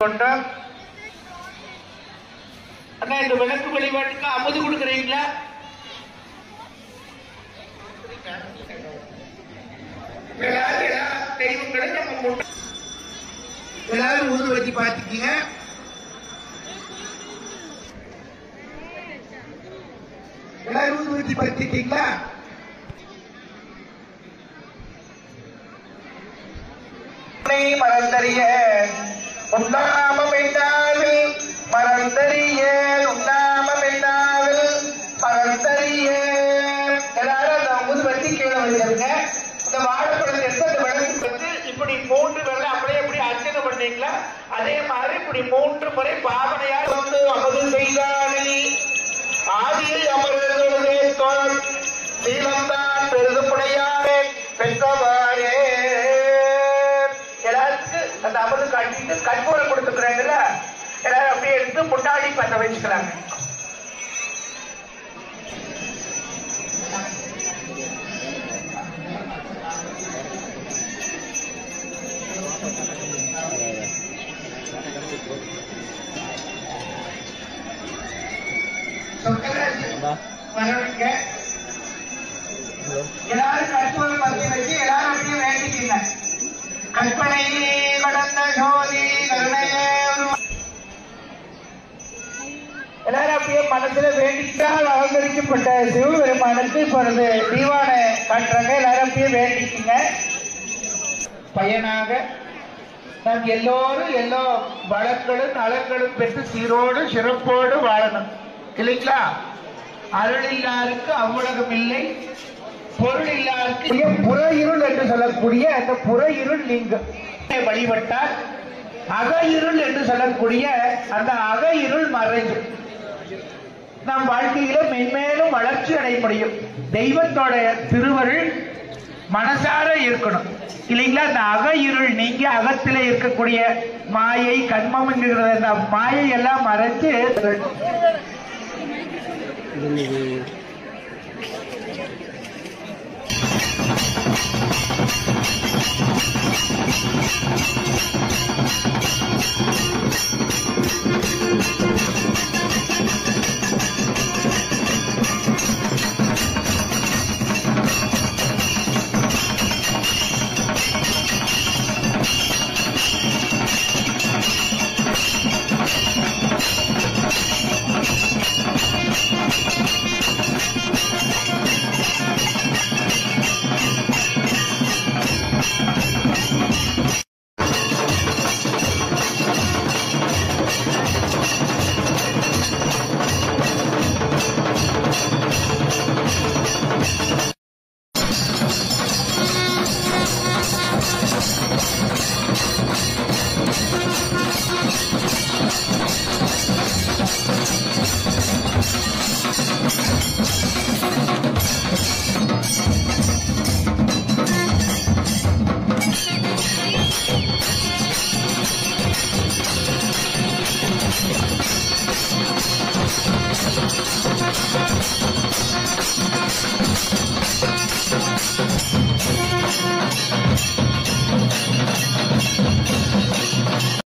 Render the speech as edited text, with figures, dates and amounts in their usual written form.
அண்ணா இந்த விளக்கு வழிபாட்டுக்கு அமுது கொடுக்குறீங்களா? தெய்வங்களை நம்ம எல்லாரும் ஊதுவத்தி பார்த்துக்கீங்க. எல்லாரும் ஊதுவத்தி பார்த்துக்கீங்களா? மறந்தறிய உண்ணாமம் என்றாவில் மறந்தறிய உண்ணாமம் என்றாவில் மறந்தறிய எல்லாரும் அந்த ஊதுவத்தி கீழே வைக்கிறீங்க. இந்த வாழைப்பழத்தை எடுத்து அந்த விளக்கு வச்சு இப்படி 3 வேளை அப்படியே எப்படி அர்ச்சனை பண்ணீங்களா அதே மாதிரி இப்படி 3 முறை பாவனையால் வந்து அமது செய்தானே ஆதியை அமர்ந்தே தோல் சீலம்தான் பெருது புனையாரே பெற்றவாரே. எல்லாருக்கும் அந்த அமது காட்டிட்டு கற்பூரம் கொடுத்துக்கிறாங்கல்ல, எல்லாரும் அப்படியே எடுத்து முன்னாடி பற்ற வச்சுக்கிறாங்க. வரவங்க எல்லாரும் கற்பூரம் பத்தி வச்சு எல்லாரும் அப்படியே வேண்டிக்கீங்க. கற்பனையே கடந்த ஜோதி கருணையே எல்லாரும் அப்படியே மனசுல வேண்டிக்கால் அலங்கரிக்கப்பட்ட சிவபெருமானுக்கு இப்பொழுது தீவான காட்டுறாங்க. எல்லாரும் அப்படியே வேண்டிக்குங்க. பயனாக நாம் எல்லோரும் எல்லா வளங்களும் நலங்களும் பெற்று சீரோடு சிறப்போடு வாழணும் இல்லைங்களா? அருள் இல்லாருக்கு அவ்வுலகம் இல்லை, பொருள் இல்லாருக்கு புற இருள் என்று சொல்லக்கூடிய அந்த புற இருள் நீங்க வழிபட்டால் அக இருள் என்று சொல்லக்கூடிய அந்த அக இருள் மறைந்து நம் வாழ்க்கையில மென்மேலும் வளர்ச்சி அடைய முடியும். தெய்வத்தோட திருவருள் மனசார இருக்கணும் இல்லைங்களா? அந்த அக இருள் நீங்க அகத்திலே இருக்கக்கூடிய மாயை கண்மம் என்கிற அந்த மாயை எல்லாம் மறைச்சு